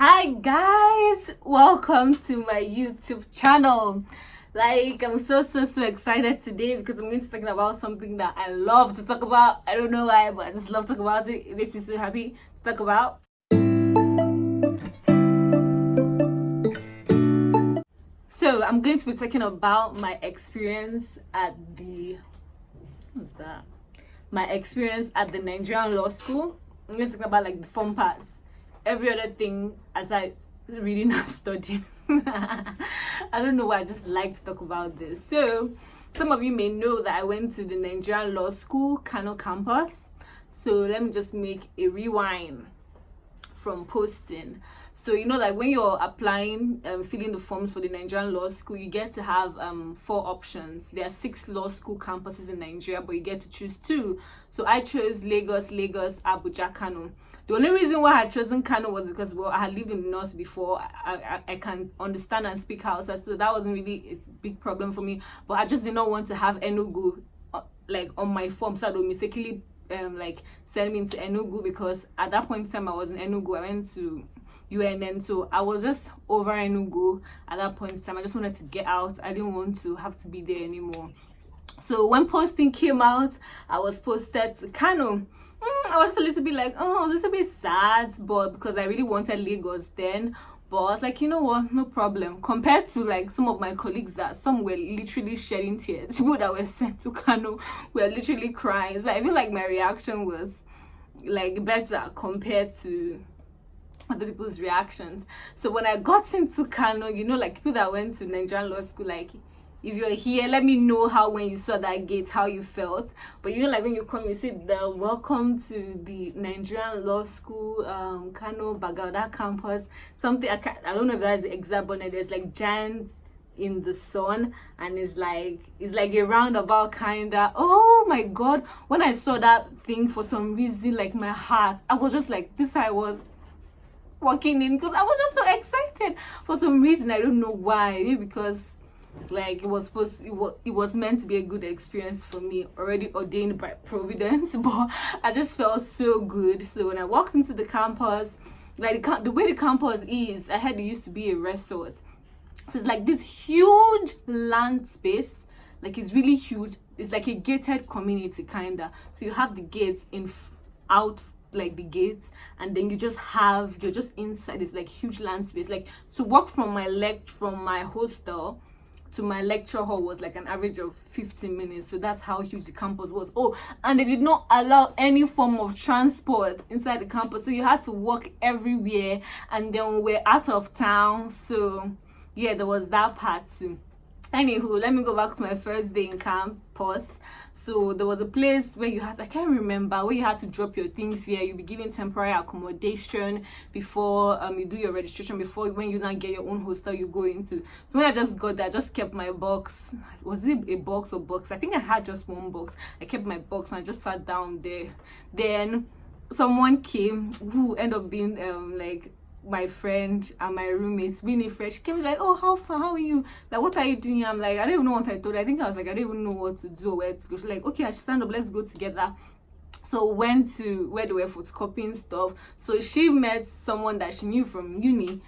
Hi guys, welcome to my YouTube channel. I'm so excited today because I'm going to be talking about something that I love to talk about. I don't know why, but I just love to talk about it. It makes me so happy to talk about. So I'm going to be talking about my experience at the Nigerian Law School. I'm going to talk about the fun parts. Every other thing aside reading and studying. I don't know why, I just like to talk about this. So some of you may know that I went to the Nigerian Law School, Kano Campus. So let me just make a rewind from posting. So when you're applying, filling the forms for the Nigerian Law School, you get to have 4 options. There are 6 law school campuses in Nigeria, but you get to choose 2. So I chose Lagos, Abuja, Kano. The only reason why I had chosen Kano was because I had lived in the north before. I can understand and speak Hausa, so that wasn't really a big problem for me. But I just did not want to have Enugu on my form, so I would mistakenly send me into Enugu, because at that point in time I was in Enugu. I went to UNN, so I was just over Enugu at that point in time. I just wanted to get out. I didn't want to have to be there anymore. So when posting came out, I was posted to Kano. I was a little bit a little bit sad, but because I really wanted Lagos then. But I was like, you know what, no problem. Compared to some of my colleagues, that some were literally shedding tears. People that were sent to Kano were literally crying. So I feel like my reaction was better compared to other people's reactions. So when I got into Kano, people that went to Nigerian Law School, if you're here, let me know how, when you saw that gate, how you felt. But when you come, you say the welcome to the Nigerian Law School, Kano Bagauda campus, something. I don't know if that's the exact, but there's giants in the sun, and it's like a roundabout kinda. Oh my god, when I saw that thing, for some reason, my heart, I was just this I was walking in, because I was just so excited for some reason. I don't know why. Maybe because it was meant to be a good experience for me, already ordained by Providence. But I just felt so good. So when I walked into the campus, the way the campus is, I heard it used to be a resort. So it's this huge land space, it's really huge. It's a gated community kinda. So you have the gates out, the gates, and then you're just inside. It's huge land space. To walk from my hostel to my lecture hall was an average of 15 minutes. So that's how huge the campus was. Oh, and they did not allow any form of transport inside the campus, so you had to walk everywhere. And then we're out of town, so yeah, there was that part too. Anywho, let me go back to my first day in campus. So there was a place where I can't remember, where you had to drop your things here. You'll be given temporary accommodation before you do your registration, before when you now get your own hostel you go into. So when I just got there, I just kept my box. Was it a box or box? I think I had just one box. I kept my box and I just sat down there. Then someone came who ended up being my friend and my roommates, really fresh, came oh, how far, how are you, what are you doing here? I'm I don't even know what I told her. I think I was I don't even know what to do or where to go. She's okay, I should stand up, let's go together. So went to where they were photocopying stuff. So she met someone that she knew from uni,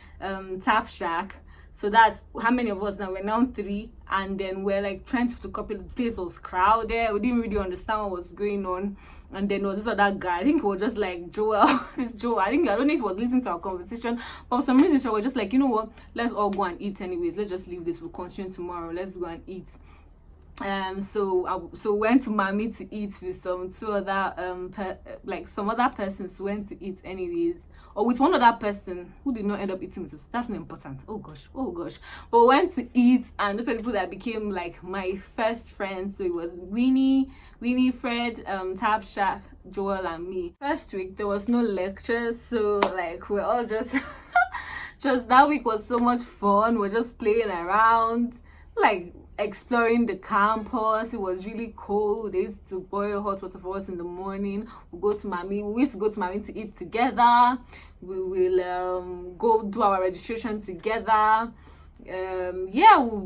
Tap Shack. So that's how many of us now? We're now 3, and then we're trying to photocopy. The place was crowded. We didn't really understand what was going on. And then there was this other guy. I think he was just Joel. This Joel. I don't know if he was listening to our conversation, but for some reason she was just you know what? Let's all go and eat anyways. Let's just leave this. We'll continue tomorrow. Let's go and eat. So went to Mami to eat with some 2 other some other persons went to eat anyways, or with one other person who did not end up eating with us. That's not important. Oh gosh. But went to eat, and those are people that became my first friends. So it was Winnie, Fred, Tab Shack, Joel, and me. First week there was no lecture, so we're all just just that week was so much fun. We're just playing around, exploring the campus. It was really cold. They used to boil hot water for us in the morning. We used to go to Mami to eat together. We will go do our registration together. We'll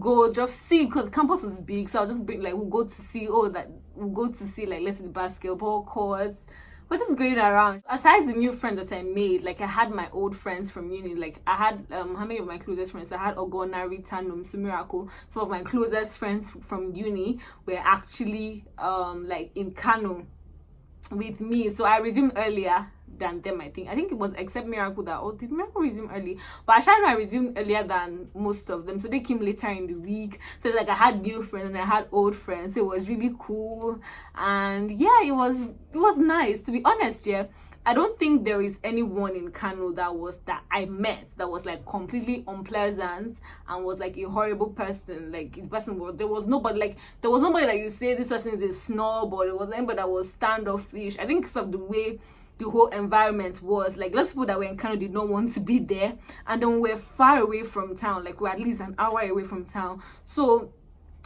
go just see, because campus was big. So I'll just bring we'll go to see let's say the basketball courts. we're just going around. Aside the new friends that I made, like I had my old friends from uni. Like I had how many of my closest friends? So I had Ogona, Rita, Miracle. Some of my closest friends from uni were actually like in Kano with me. So I resumed earlier than them. I think it was except Miracle that, or did Miracle resume early? But I resumed earlier than most of them, so they came later in the week. So like I had new friends and I had old friends, so it was really cool. And yeah, it was nice, to be honest. Yeah, I don't think there is anyone in Kano that I met that was like completely unpleasant and was like a horrible person. Like the person was, there was nobody that you say this person is a snob, or there was anybody that was standoffish. I think because of the way the whole environment was, like, lots of people that were in Kano did not want to be there, and then we're far away from town, like we're at least an hour away from town, so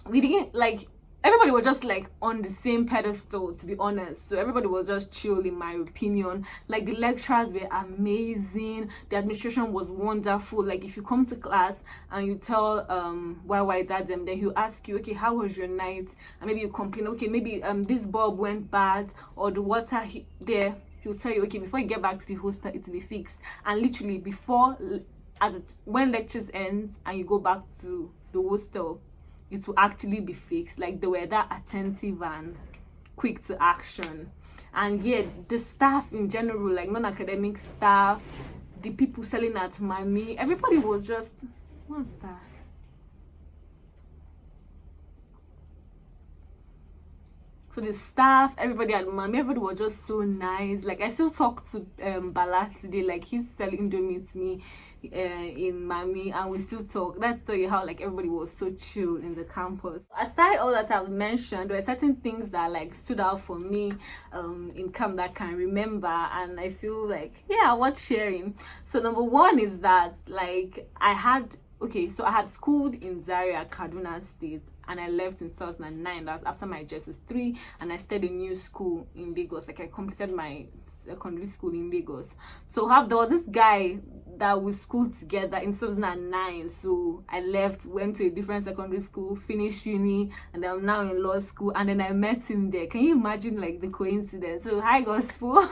we didn't like, everybody was just like on the same pedestal, to be honest. So everybody was just chill, in my opinion. Like the lecturers were amazing, the administration was wonderful. Like if you come to class and you tell why dad them, then he'll ask you, okay, how was your night? And maybe you complain, okay, maybe this bulb went bad, or the water there. He'll tell you, okay, before you get back to the hostel, it will be fixed. And literally when lectures end and you go back to the hostel, it will actually be fixed. Like they were that attentive and quick to action. And yeah, the staff in general, like non-academic staff, the people selling at Mami, everybody was just, what's that? So the staff, everybody at Mami, everybody was just so nice. Like I still talk to Bala today, like he's selling Indomie to me in Mami, and we still talk. That's tell you how like everybody was so chill in the campus. Aside all that I've mentioned, there were certain things that like stood out for me in camp that I can remember, and I feel like, yeah, worth sharing. So number one is that like I had schooled in Zaria, Kaduna State, and I left in 2009. That was after my JSS3, and I started a new school in Lagos. Like I completed my secondary school in Lagos. So there was this guy that we schooled together in 2009. So I left, went to a different secondary school, finished uni, and I'm now in law school. And then I met him there. Can you imagine like the coincidence? So hi gospel.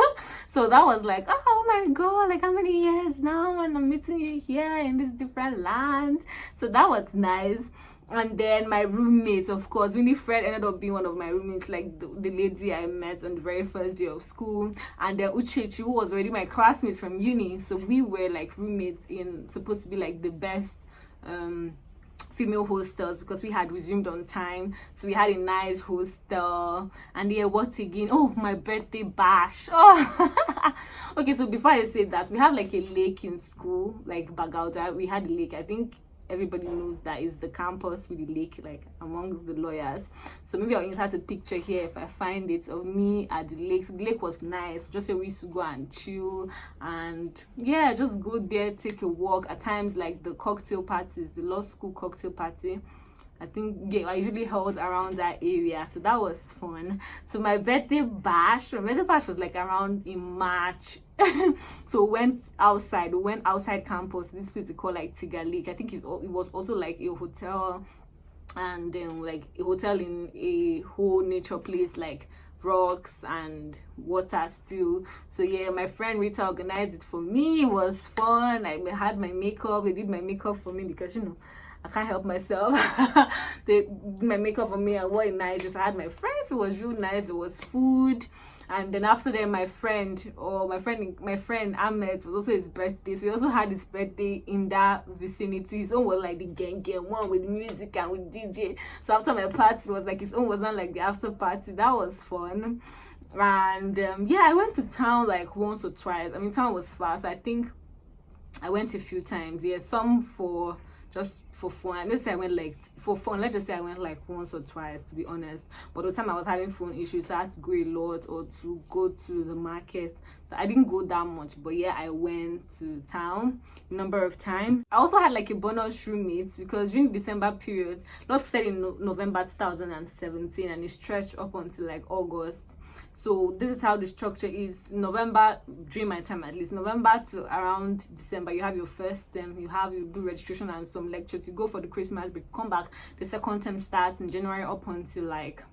So that was like, oh my god, like how many years now, and I'm meeting you here in this different land. So that was nice. And then my roommate, of course, Winifred ended up being one of my roommates, like the lady I met on the very first day of school. And then Uchechi, who was already my classmate from uni. So we were like roommates in supposed to be like the best female hostels, because we had resumed on time. So we had a nice hostel. And yeah, what again? Oh, my birthday bash. Oh, okay. So before I say that, we have like a lake in school, like Bagauda. We had a lake. I think everybody knows that is the campus with the lake, like amongst the lawyers. So maybe I'll insert a picture here if I find it, of me at the lake. So the lake was nice, just where we used to go and chill, and yeah, just go there, take a walk. At times, like the cocktail parties, the law school cocktail party, I think, yeah, I usually held around that area, so that was fun. So my birthday bash was like around in March. So we went outside campus, this place they call like Tiga Lake. I think it was also like a hotel, and then like a hotel in a whole nature place, like rocks and water still. So yeah, my friend Rita organized it for me. It was fun. I had my makeup. They did my makeup for me because, you know, I can't help myself. They did my makeup for me, and what nice. Just I had my friends. It was real nice. There was food. And then after that, my friend Ahmed, was also his birthday. So he also had his birthday in that vicinity. His own was like the gang one with music and with DJ. So after my party, was like his own was not like the after party. That was fun. And yeah, I went to town like once or twice. I mean, town was fast. I think I went a few times. Yeah, some just for fun. Let's say I went like for fun. Let's just say I went like once or twice, to be honest. But the time I was having phone issues, so I had to go a lot, or to go to the market. So I didn't go that much, but yeah, I went to town a number of times. I also had like a bonus roommate, because during December period, last started in November 2017, and it stretched up until like August. So this is how the structure is. November, during my time at least, November to around December, you have your first term, you do registration and some lectures, you go for the Christmas break, come back, the second term starts in January up until like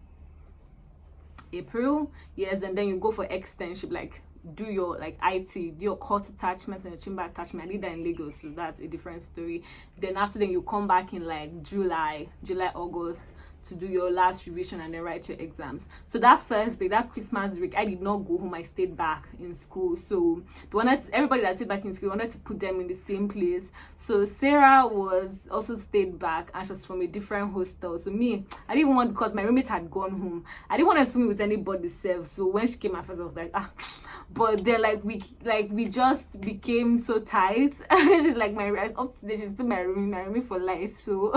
April, yes, and then you go for externship, like do your like IT, do your court attachment and your chamber attachment. I did that in Lagos, so that's a different story. Then after then you come back in like July, August to do your last revision and then write your exams. So that first break, that Christmas break, I did not go home. I stayed back in school. So everybody that stayed back in school wanted to put them in the same place. So Sarah was also stayed back, and she was from a different hostel. So me, I didn't even want, because my roommate had gone home, I didn't want to meet with anybody self. So when she came at first, I was like, but then we just became so tight. She's like my up to date, she's still my roomie for life. So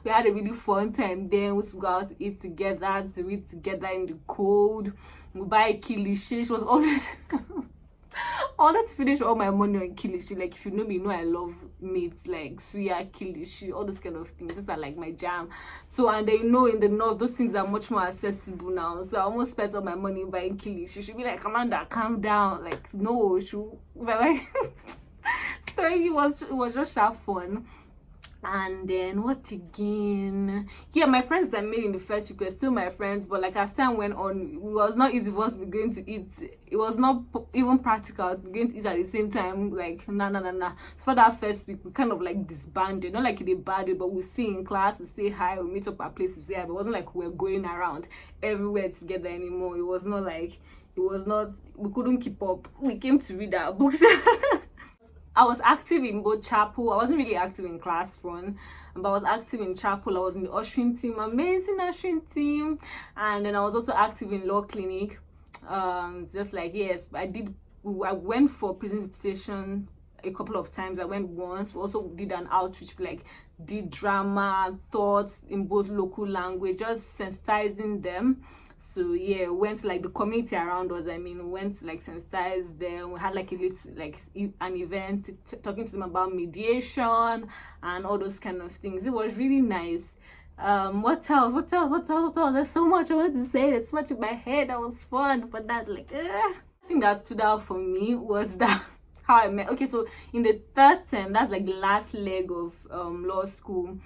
we had a really fun time. Then we used to go out to eat together, to eat together in the cold. We buy kilishi. She was always I wanted to finish all my money on kilishi. Like, if you know me, you know I love meat, like suya, kilishi, all those kind of things. These are like my jam. So, and they know in the north, those things are much more accessible now. So I almost spent all my money buying kilishi. She'd be like, Amanda, calm down. Like, no, but like, story was just sharp fun. And then what again? Yeah, my friends I made in the first week were still my friends, but like as time went on, it was not easy for us to be going to eat. It was not even practical to be going to eat at the same time. Like, nah. For that first week, we kind of like disbanded. Not like in a bad way, but we see in class, we say hi, we meet up at place, we say hi. But it wasn't like we were going around everywhere together anymore. It was not like, we couldn't keep up. We came to read our books. I was active in both chapel. I wasn't really active in class front, but I was active in chapel. I was in the ushering team, amazing ushering team, and then I was also active in law clinic. Just like, yes, I went for presentations a couple of times. I went once. We also did an outreach, like did drama, thoughts in both local language, just sensitizing them. So yeah, went to like the community around us. I mean, went to like sensitize them. We had like a little like an event talking to them about mediation and all those kind of things. It was really nice. What else? There's so much I want to say. There's so much in my head. That was fun, but that's like, I think that stood out for me was that how I met. Okay, so in the third term, that's like the last leg of law school.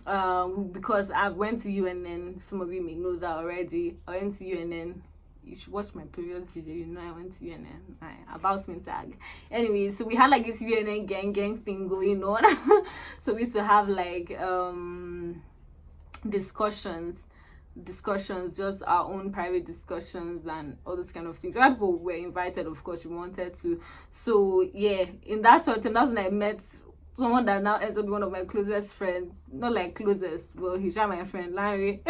Because I went to UNN, some of you may know that already. I went to UNN. You should watch my previous video. You know I went to UNN. About me tag. Anyway, so we had like this UNN gang thing going on. So we used to have like discussions, just our own private discussions and all those kind of things. Other people were invited, of course, we wanted to. So yeah, in that time, that's when I met someone that now ends up being one of my closest friends. Not like closest, well, he's my friend, Larry.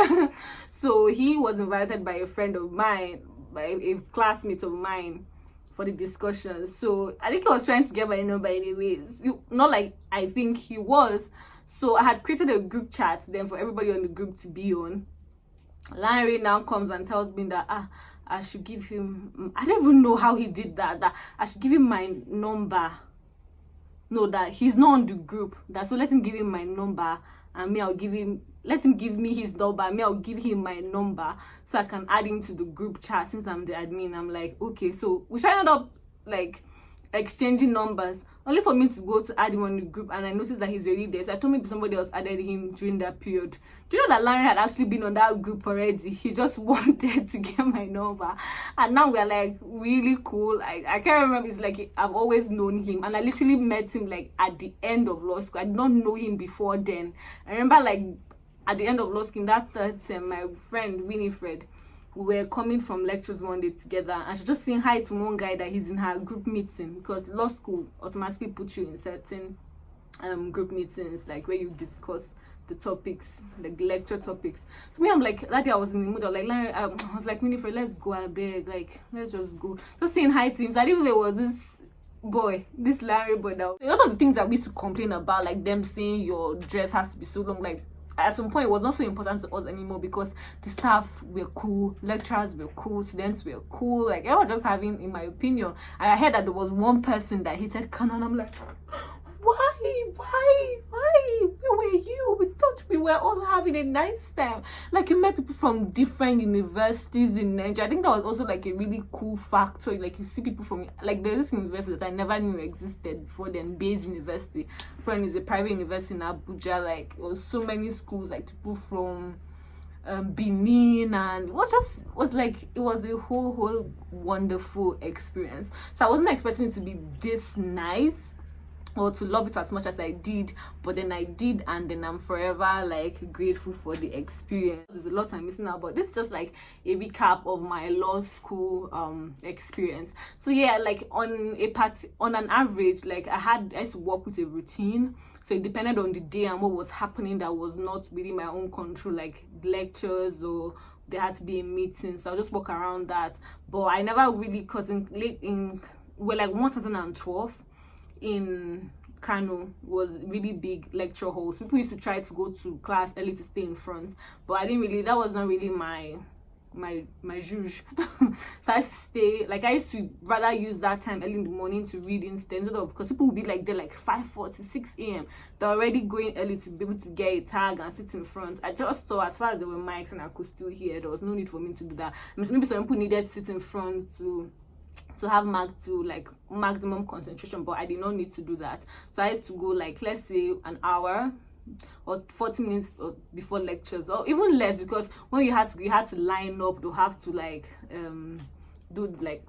So he was invited by a friend of mine, by a classmate of mine, for the discussion. So I think he was trying to get my number anyways. Not like I think he was. So I had created a group chat then for everybody on the group to be on. Larry now comes and tells me that I should give him, I don't even know how he did that I should give him my number. No, that he's not on the group. So let him give him my number, and me, let him give me his number, me, I'll give him my number so I can add him to the group chat since I'm the admin. I'm like, okay, so we ended up like exchanging numbers, only for me to go to add him on the group, and I noticed that he's already there. So I told maybe somebody else added him during that period. Do you know that Larry had actually been on that group already? He just wanted to get my number, and now we're like really cool. I can't remember. It's like I've always known him, and I literally met him like at the end of law school. I did not know him before then. I remember like at the end of law school in that third term, my friend Winifred, we were coming from lectures one day together, and she's just saying hi to one guy that he's in her group meeting, because law school automatically puts you in certain group meetings, like where you discuss the topics, like the lecture topics. So me, I'm like, that day I was in the mood, I was like, Larry, I was like, Winifred, let's go, I beg, like, let's just go. Just saying hi to him. So I didn't know there was this Larry boy. That a lot of the things that we used to complain about, like them saying your dress has to be so long, like at some point it was not so important to us anymore, because the staff were cool, lecturers were cool, students were cool, like everyone just having, in my opinion. And I heard that there was one person that hated Kano, and I'm like, why? Where were you? We thought we were all having a nice time. Like, you met people from different universities in Nigeria. I think that was also like a really cool factor. Like, you see people from, like, there's this university that I never knew existed before then, Bayes University. Apparently it's a private university in Abuja. Like, there was so many schools, like people from Benin, and what just was like, it was a whole wonderful experience. So I wasn't expecting it to be this nice or to love it as much as I did, but then I did, and then I'm forever like grateful for the experience. There's a lot I'm missing out, but this is just like a recap of my law school experience. So yeah, like on an average, like I used to work with a routine, so it depended on the day and what was happening that was not within my own control, like lectures or there had to be a meeting, so I'll just walk around that. But I never really, cause in 2012 in Kano was really big lecture halls. People used to try to go to class early to stay in front, but I didn't really, that was not really my juge. So I used to stay, like I used to rather use that time early in the morning to read instead of, because people would be like there like 5:40, 6 a.m. They're already going early to be able to get a tag and sit in front. I just thought as far as there were mics and I could still hear, there was no need for me to do that. I mean, maybe some people needed to sit in front to have maximum concentration, but I did not need to do that. So I used to go like, let's say an hour or 40 minutes before lectures, or even less, because when you had to line up, you have to like do like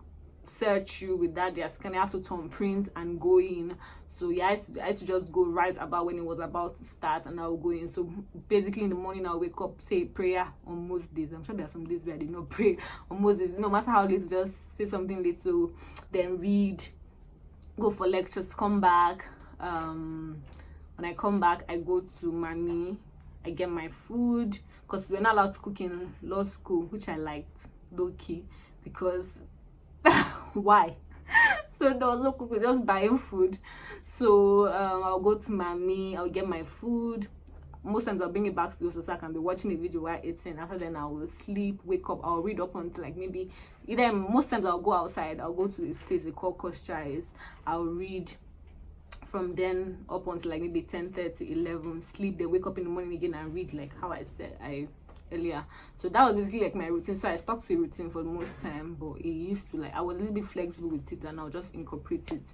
search you with that, they kind of have to turn print and go in. So yeah, I had to just go right about when it was about to start, and I'll go in. So basically in the morning I'll wake up, say prayer on most days. I'm sure there are some days where I did not pray on most days, no matter how late, just say something little, then read, go for lectures, come back. When I come back, I go to mommy, I get my food, because we're not allowed to cook in law school, which I liked low-key, because why? So there was no cooking, just buying food. So I'll go to mommy, I'll get my food. Most times I'll bring it back to you so I can be watching a video while eating. After then I will sleep, wake up, I'll read up until like maybe either, most times I'll go outside, I'll go to a place they call Costra's, I'll read from then up until like maybe 10:30, 11, sleep, then wake up in the morning again and read, like how I said earlier. So that was basically like my routine. So I stuck to a routine for the most time, but it used to, like, I was a little bit flexible with it, and I'll just incorporate it.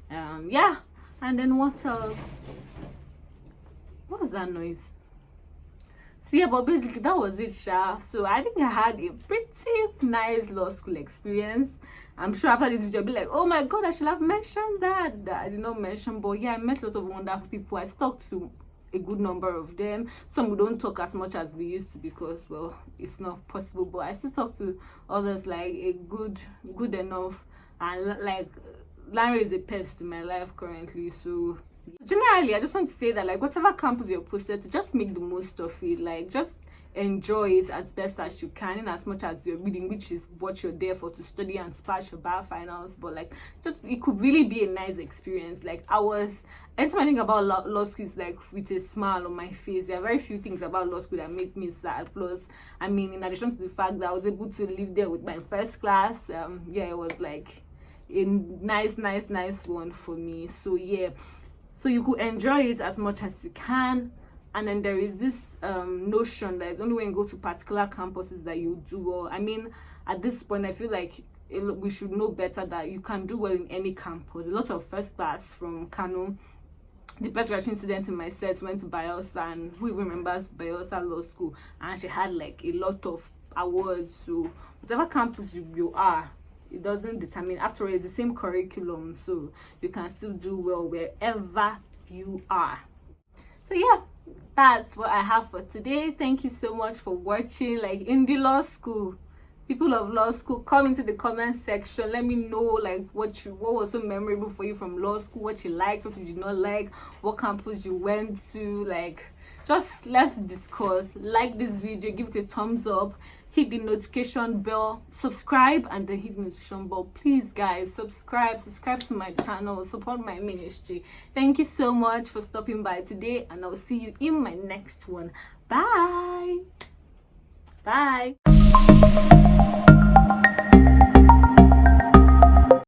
Yeah. And then what else? What was that noise? So yeah, but basically that was it, Sha. So I think I had a pretty nice law school experience. I'm sure after this video I'll be like, oh my god, I should have mentioned that I did not mention. But yeah, I met lots of wonderful people. I talked to a good number of them. Some we don't talk as much as we used to, because, well, it's not possible, but I still talk to others, like a good enough. And like Larry is a pest in my life currently. So generally I just want to say that, like, whatever campus you're posted to, just make the most of it. Like, just enjoy it as best as you can, in as much as you're reading, which is what you're there for, to study and to pass your bar finals. But like, just, it could really be a nice experience. Like, anytime I think about law school, is like with a smile on my face. There are very few things about law school that make me sad. Plus, I mean, in addition to the fact that I was able to live there with my first class, yeah, it was like a nice one for me. So yeah, so you could enjoy it as much as you can. And then there is this notion that it's only when you go to particular campuses that you do well. I mean, at this point, I feel like we should know better, that you can do well in any campus. A lot of first class from Kano, the best graduating student in my set went to Bayelsa, and who even remembers Bayelsa Law School? And she had like a lot of awards. So whatever campus you are, it doesn't determine. After all, it's the same curriculum, so you can still do well wherever you are. So yeah, that's what I have for today. Thank you so much for watching. Like, in the law school, people of law school, come into the comment section, let me know like what was so memorable for you from law school, what you liked, what you did not like, what campus you went to. Like, just let's discuss. Like this video, give it a thumbs up, hit the notification bell, subscribe, and then hit the notification bell. Please guys, subscribe to my channel, support my ministry. Thank you so much for stopping by today, and I'll see you in my next one. Bye.